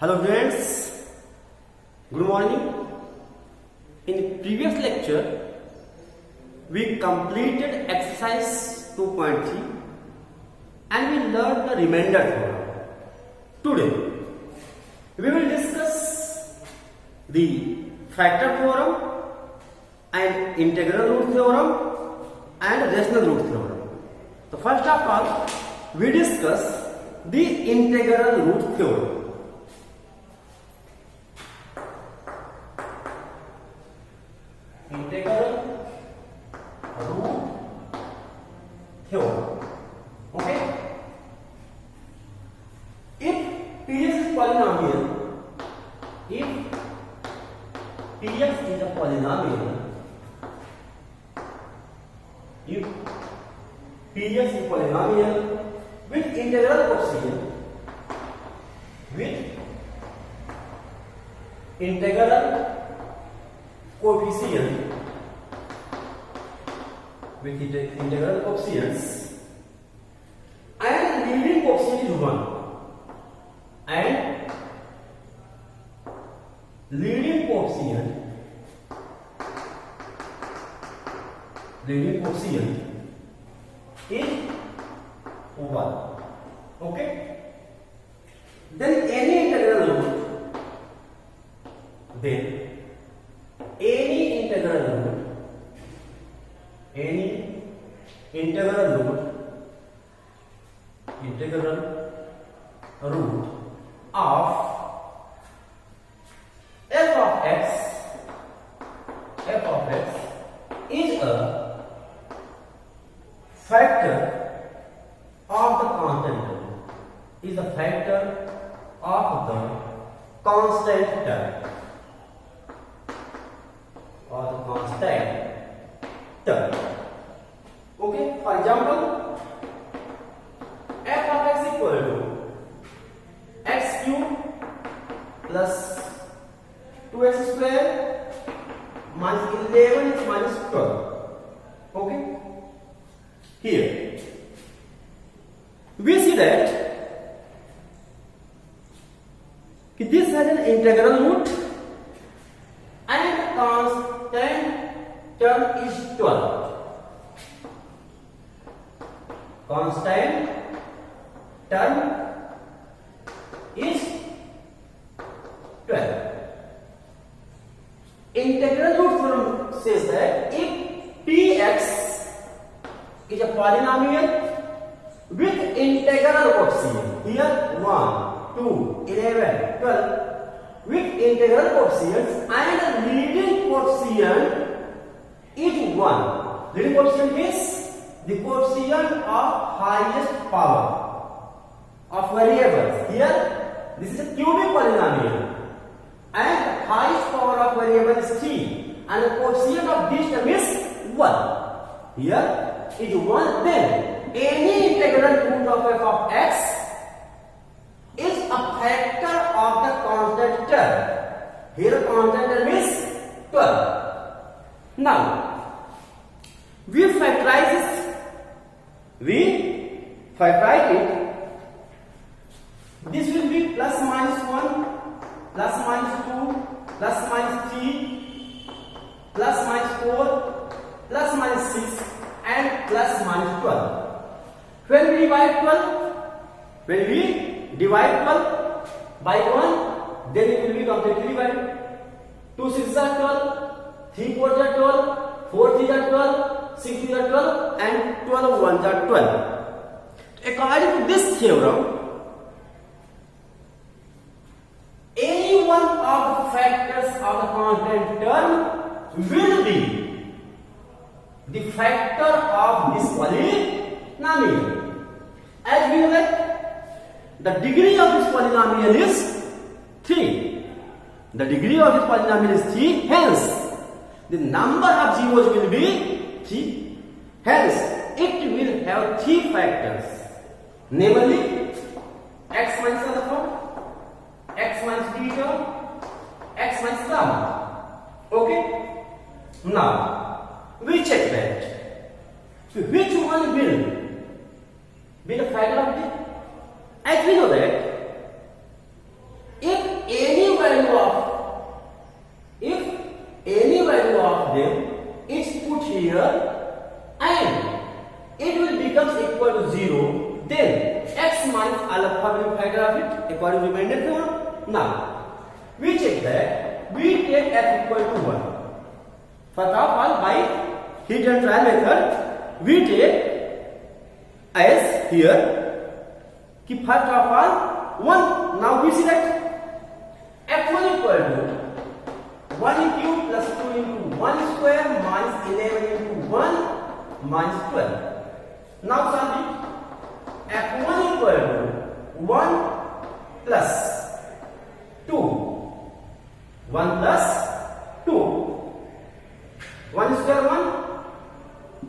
Hello friends, good morning. In previous lecture, we completed exercise 2.3 and we learned the remainder theorem. Today, we will discuss the factor theorem and integral root theorem and rational root theorem. So first of all, we discuss the integral root theorem. Integral root theorem. Okay? If Px is polynomial, if Px is a polynomial, if Px is polynomial with integral coefficient, with integral coefficient, with integral coefficients, and leading coefficient is 1, and leading coefficient is 1. Okay? Then any integral root, any integral root of f of x is a factor of the constant term, is a factor of the constant term, Okay, for example, f of x equal to x cube plus 2x square minus 11 is minus 12. Okay, here we see that this has an integral root and constant term is 12. Constant term is 12. Integral root theorem says that if Px is a polynomial with integral coefficient, here 1, 2, 11, 12, with integral coefficients and leading coefficient is 1. Leading coefficient is the coefficient of highest power of variables. Here, this is a cubic polynomial, and highest power of variable is 3, and the coefficient of this term is 1. Here is 1. Then any integral root of f of x is a factor of the constant term. Here constant term is 12. Now we factorize it. This will be plus minus 1, plus minus 2, plus minus 3, plus minus 4, plus minus 6, and plus minus 12. When we divide 12 by 1, then it will be completely divided. 2 6 are 12, 3 4 are 12, 4 3 are 12, 6 3 are 12, and 12 1s are 12. According to this theorem, any one of the factors of the constant term will be the factor of this polynomial. As we know that the degree of this polynomial is 3. The degree of this polynomial is 3. Hence, the number of zeros will be 3. Hence, it will have 3 factors. Namely, x minus alpha, x minus beta, x minus gamma. Okay? Now, we check that. Which one will be the factor of this? As we know that if and it will becomes equal to 0, then x minus alpha will be factor of it according to remainder theorem. Now we check that we take f equal to 1. First of all, by hit and trial method we take as here ki first of all 1. Now we see that f1 equal to 1 cube plus 2 into 1 square minus 11 into 1 minus 12. Now solve it. f1 equal to 1 plus 2. 1 plus 2. 1 square 1.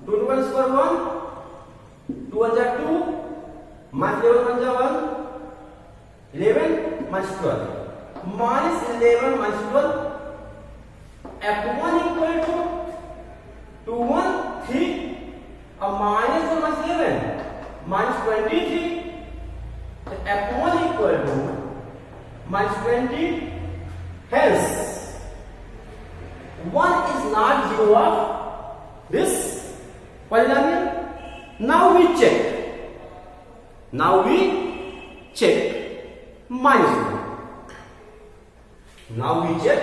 2 to 1 square 1. 2 1 are 2. Minus 11 1 are 1. 11 minus 12. Minus 11 minus 12. f1 equal to 2 1 3. A minus 1 minus 11 minus 23. So f1 equal to minus 20. Hence 1 is not 0 of this polynomial. Now we check. Minus 1. Now we check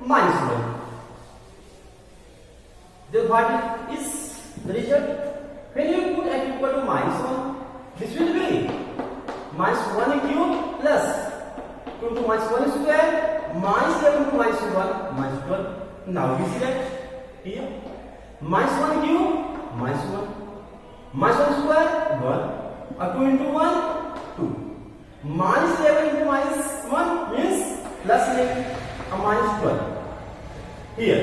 minus 1. Then what is the result? When you put f equal to minus 1, this will be minus 1 cube plus 2 to minus 1 square minus 11 to minus 1 minus 12. Now we see that here minus 1 cube minus 1 minus 1 square 1 2 into 1 2 minus 11 into minus 1 means plus 11 minus 12. Here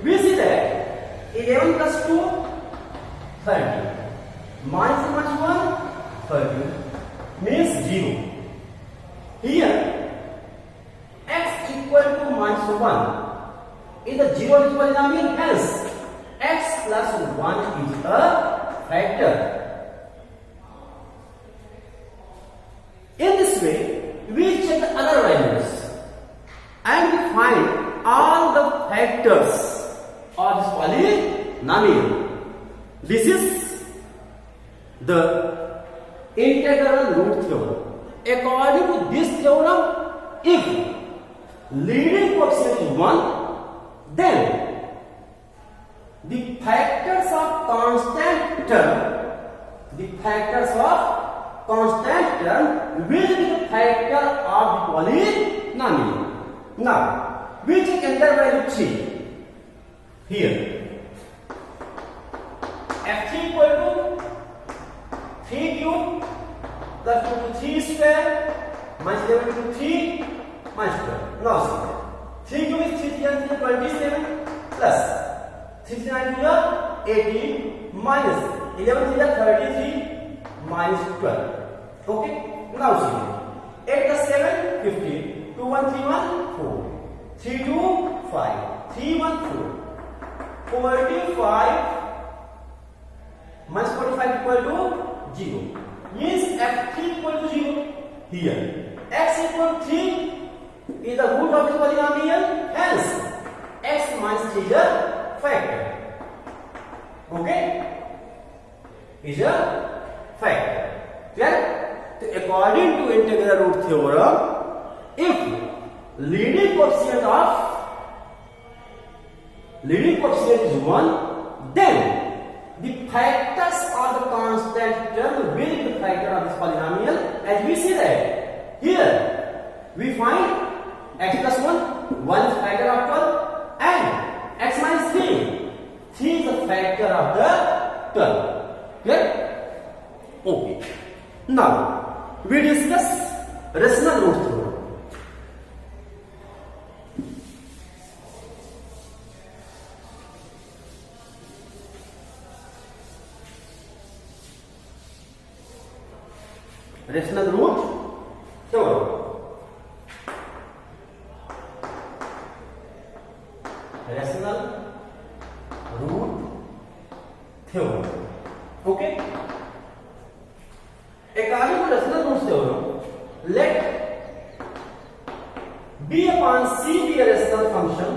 we see that 11 plus 2 30 minus 1 30 means 0. Here x equal to minus 1 is the 0 is polynomial, hence x plus 1 is a factor. In this way we check the other values and we find all the factors of this polynomial. This is the integral root theorem. According to this theorem, if leading coefficient is 1, then the factors of constant term will be the factor of the polynomial. Now we take another value 3. Here f3 equal to 3 cube plus 2 to 3 square minus 11 to 3 minus 12. Now see 3 cube is 3 3 and 27 plus 3 9 to 18 minus 11 3 33 minus 12. Okay, now see 8 plus 7 15 2 1 3 1 4 3 2 5 3 1 4 45 minus 45 equal to 0 means f3 equal to 0. Here x equal to 3 is the root of this polynomial, hence x minus 3 is a factor. Okay, is a factor. Clear? So according to integral root theorem, if leading coefficient is 1, then the factors of the constant term will be the factor of this polynomial. As we see that here we find x plus 1 is factor of 12 and x minus 3 is the factor of the 12. Clear? Okay. Now we discuss rational root theorem. Rational root theorem. Rational root theorem. Okay. According to rational root theorem, let b upon c be a rational function.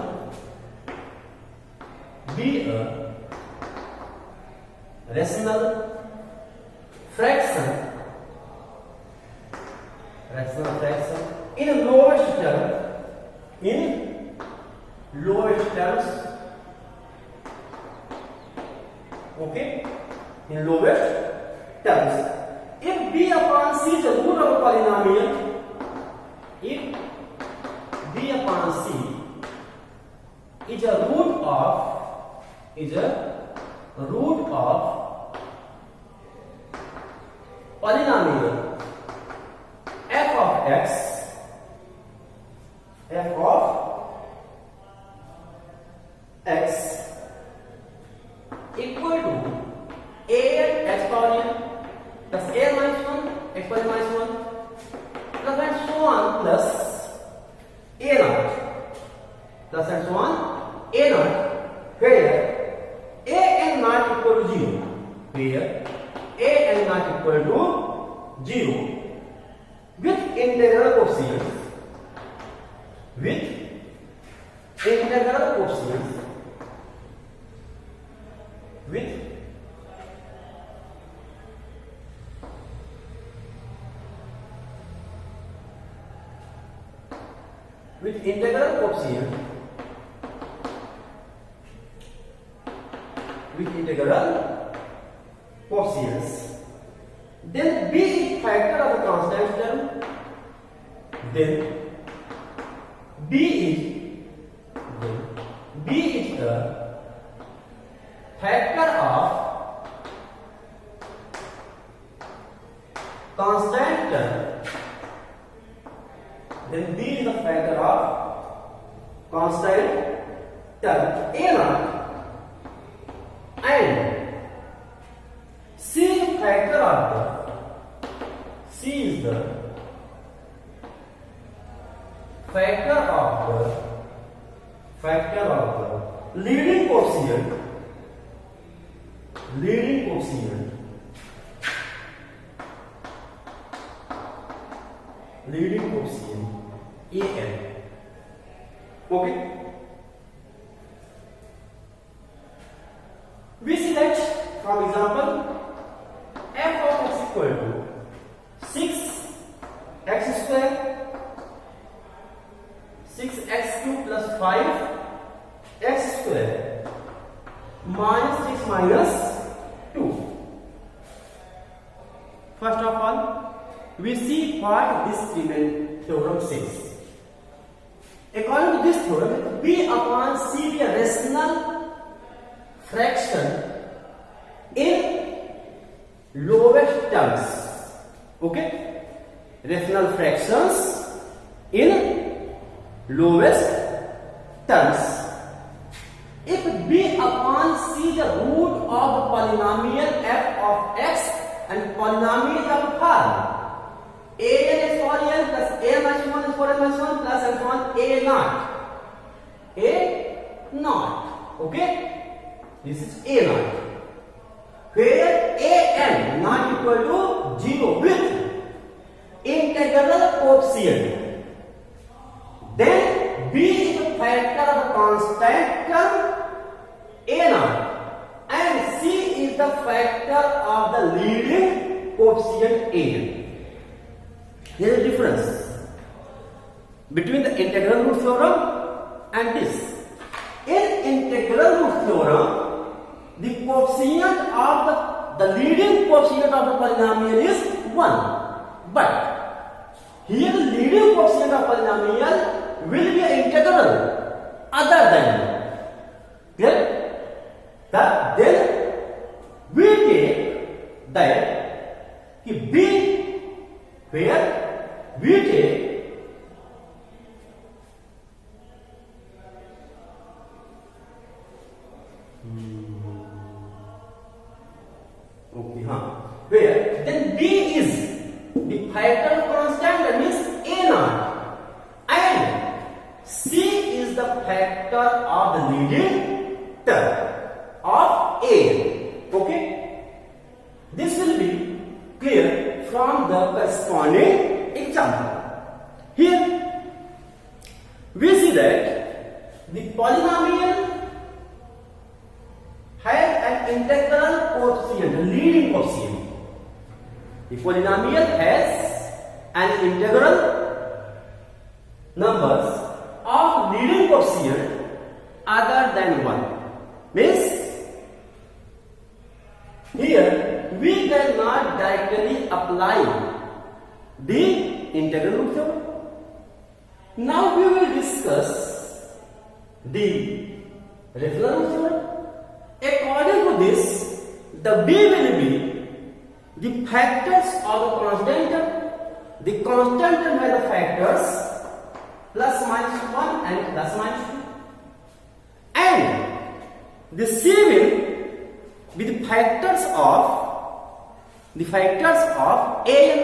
Be a rational fraction in lowest terms, okay, in lowest terms. If b upon c is the root of a polynomial, if b upon c is a root of polynomial f of x equal to a x power n plus a minus 1 x power minus 1 plus and so on plus a naught plus and so on a naught, where a and not equal to 0, where a and not equal to 0 with integral coefficients, with integral coefficients then b is factor of the constant term, then b is the factor of constant term, then b is the factor of constant term a naught, and c is the factor of the leading coefficient an. Okay, we see that from example f of x equal to 6x square 6x cube plus 5x square minus 6 minus 2. First of all, we see what this theorem says. According to this theorem, b upon c be a rational fraction in lowest terms. Okay, rational fractions in lowest terms. If b upon c is the root of the polynomial f of x and polynomial of form a n is for n plus a minus 1 is for n minus 1 plus and so on a naught. Okay, this is a naught, where a n not equal to 0 with integral coefficient, then b is the factor of the constant term a naught and c is the factor of the leading coefficient a n. There is a difference between the integral root theorem and this. In integral root theorem, the coefficient of the leading coefficient of the polynomial is 1, but here the leading coefficient of polynomial will be an integral other than then we take that b where we take where then b is the factor constant, that means a naught, and c is the factor of the leading term of a. Okay, this will be clear from the corresponding example. Here we see that the polynomial has an integral coefficient, the leading coefficient. The polynomial has an integral numbers of leading coefficient other than 1. Means here we cannot directly apply the integral root theorem. Now we will discuss the reference root theorem. According to this, the B will be the factors of the constant term. The constant term has the factors plus minus 1 and plus minus 2. And the C will be the factors of an.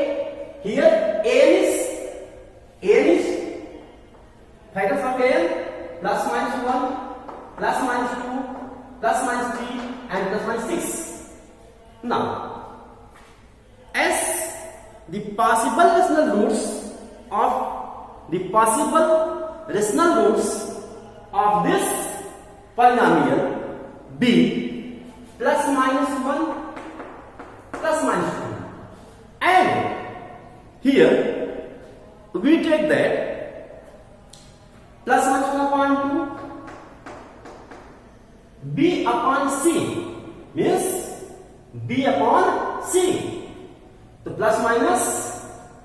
Here an is factors of an plus minus 1, plus minus 2, plus minus 3 and plus minus 6. Now, as the possible rational roots of this polynomial B plus minus 1 plus minus 2, and here we take that plus minus 1 upon 2 B upon C means B upon C. So plus minus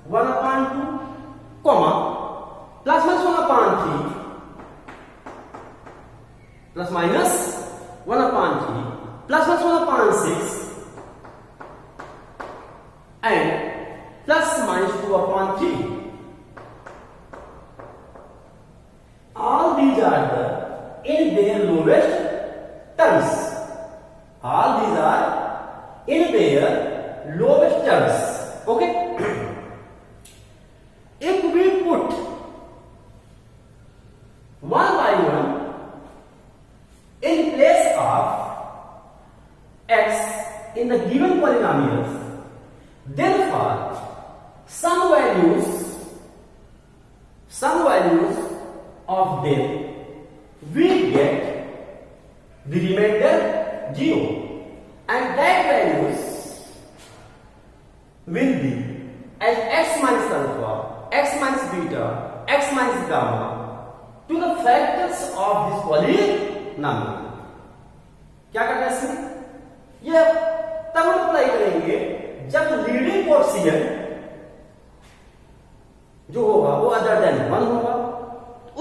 1 upon 2 comma plus minus 1 upon 3 plus minus 1 upon 3 plus minus 1 upon 6 and plus minus 2 upon 3. All these are in their lowest terms. All these are in their lowest terms. Okay? If we put one by one in place of x in the given polynomials, then for some values of them we get the remainder 0, and that values will be as x minus alpha, x minus beta, x minus gamma to the factors of this polynomial. क्या करना है इसमें? ये तब हम apply करेंगे जब leading coefficient जो होगा वो अदर देन 1 होगा.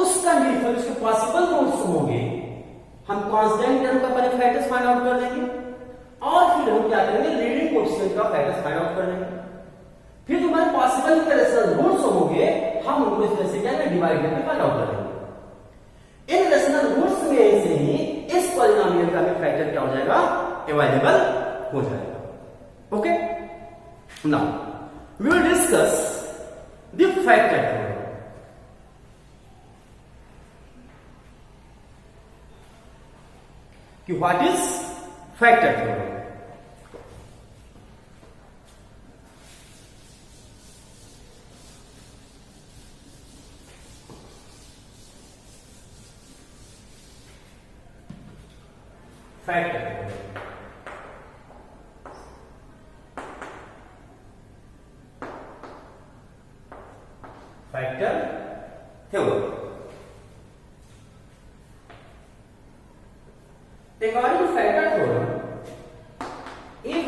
उस कंडीशन उसके पॉसिबल रूट्स होंगे, हम कांस्टेंट टर्म का पहले फैक्टर्स फाइंड आउट कर लेंगे और फिर हम क्या करेंगे लीडिंग कोएफिशिएंट का फैक्टर्स फाइंड आउट कर लेंगे. फिर तुम्हारे पॉसिबल रेशनल रूट्स होंगे, हम उनको इस तरह से क्या डिवाइड करके फाइंड आउट करेंगे. इन रेशनल रूट्स में से ही इस पॉलिनोमियल का भी फैक्टर क्या हो जाएगा अवेलेबल हो जाएगा. Okay, now we will discuss the factor theorem. कि what is factor theorem. Factor theorem. According to factor theorem, if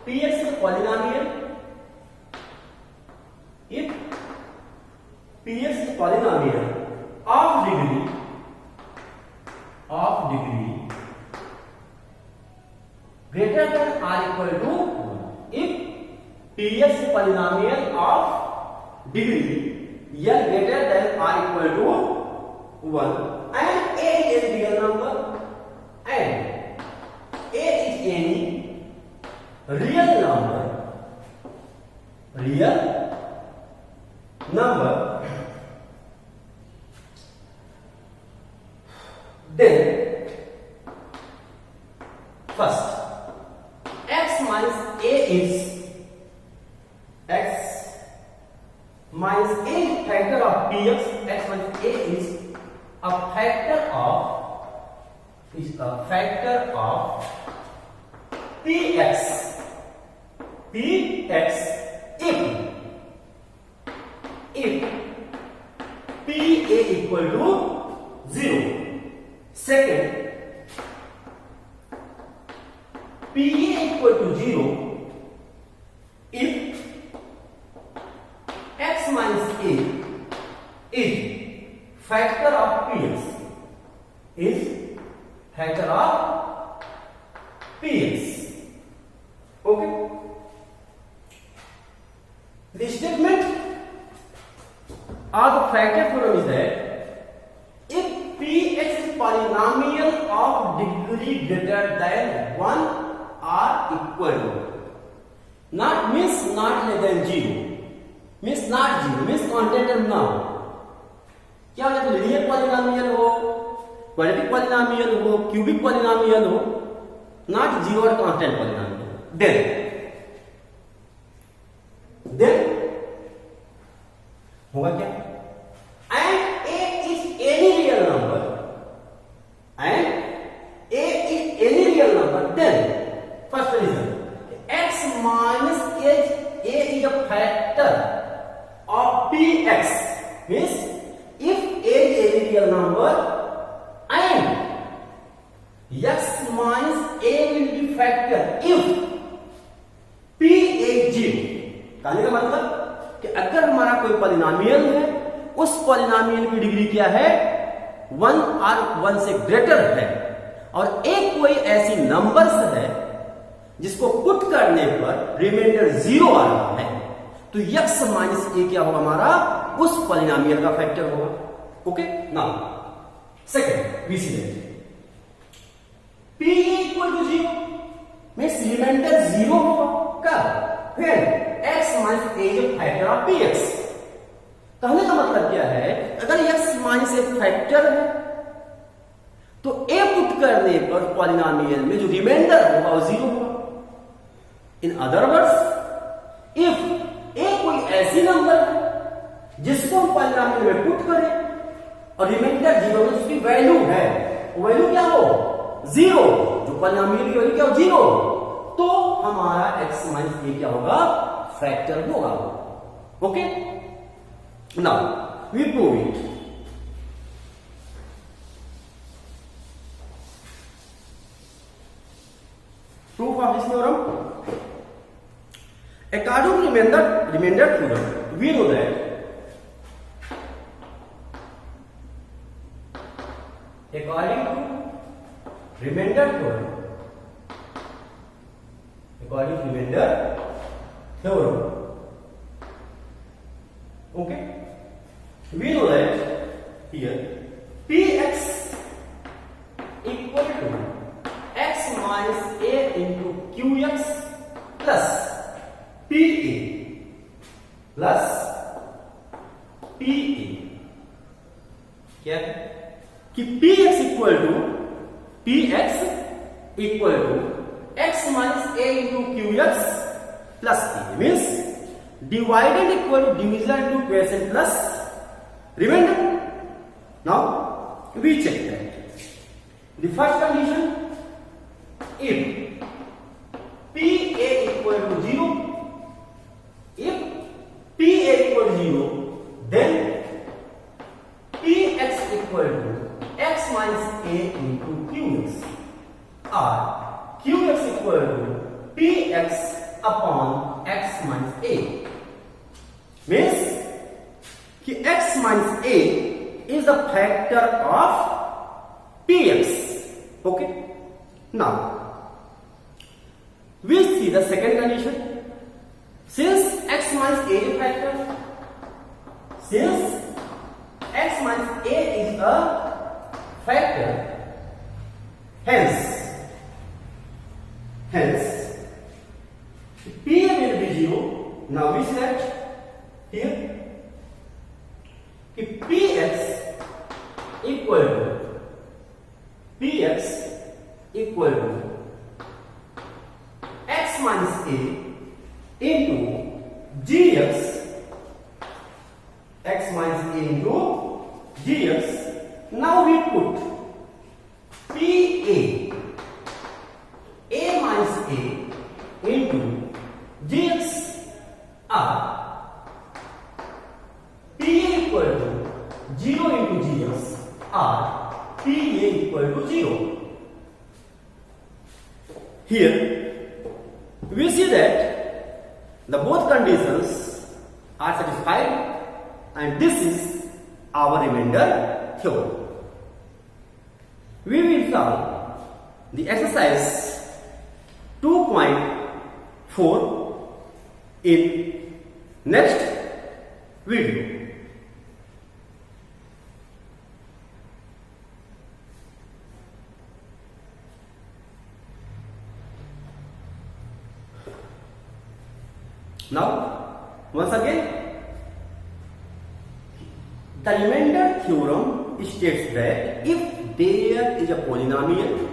Px is a polynomial, of degree greater than or equal to 1, if Px is a polynomial of degree n greater than or equal to 1 and a is a real number and a is any real number, then first x minus a is factor of px. X minus a is a factor of this is a factor of px if pa equal to 0. Second, pa equal to 0 if x minus a is factor of px, is factor of px. Okay, the statement or the factor theorem is that if px is polynomial of degree greater than 1 or equal to, not means not less than 0, means not 0, means constant term ना हो. क्या होता है? Linear polynomial हो, quadratic polynomial हो, cubic polynomial हो, not 0 और constant polynomial. Then होगा क्या? And a is any real number, and a is any real number, then first reason, x minus a is a factor of px, means if a is any real number and x minus a will be factor if p is 0. कहने का मतलब कि अगर हमारा कोई polynomial है, उस polynomial की डिग्री क्या है? 1 और 1 से ग्रेटर है, और एक कोई ऐसी नंबर्स है जिसको पुट करने पर रिमाइंडर 0 आ रहा है, तो x माइनस ए क्या होगा? हमारा उस पॉलिनोमियल का फैक्टर होगा. Okay, now second we see that p equal to 0 means remainder 0 होगा. कब? फिर x माइनस ए जो फैक्टर ऑफ px. कहने का मतलब क्या है? अगर x माइनस ए फैक्टर है तो a पुट करने पर पॉलिनोमियल में जो रिमाइंडर होगा वो 0 होगा. In other words, if a कोई ऐसी नंबर है जिसको हम पॉलिनोमियल में पुट करें और रिमाइंडर 0 में उसकी वैल्यू है, वो वैल्यू क्या हो? 0. जो पॉलिनोमियल की वैल्यू क्या हो? 0. तो हमारा x माइनस ए क्या होगा? फैक्टर होगा. Okay, now we prove it. Proof of this theorem. According to remainder theorem, we know that according to remainder theorem, according to remainder theorem, okay, we know that here px equal to x minus a into qx plus pa plus pa. क्या है कि px equal to x minus a into qx plus p, means divided equal to division into question plus remainder. Now we check that. The first condition, if pa equal to 0, if pa equal to 0, then px equal to x minus a into qx, or qx equal to px upon x minus a, means कि x minus a is the factor of px. Okay, now we see the second condition. Since x minus a is a factor, since x minus a is a factor, hence p will be 0. Now we set here कि px equal to x minus a into gx, x minus a into gx. Now we put pa 0. Here we see that the both conditions are satisfied, and this is our remainder theorem. We will solve the exercise 2.4 in next video. Now, once again, the remainder theorem states that if there is a polynomial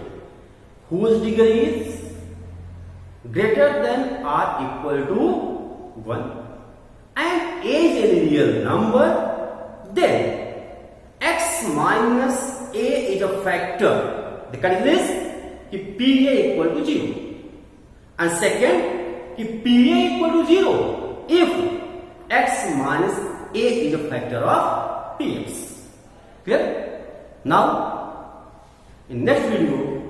whose degree is greater than or equal to 1 and is a real number, then x minus a is a factor. The condition is if pa equal to 0. And second, if pa equal to 0 if x minus a is a factor of px. Clear? Now, in next video,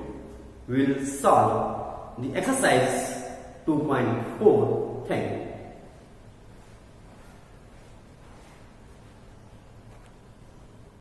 we will solve the exercise 2.4. Thank you.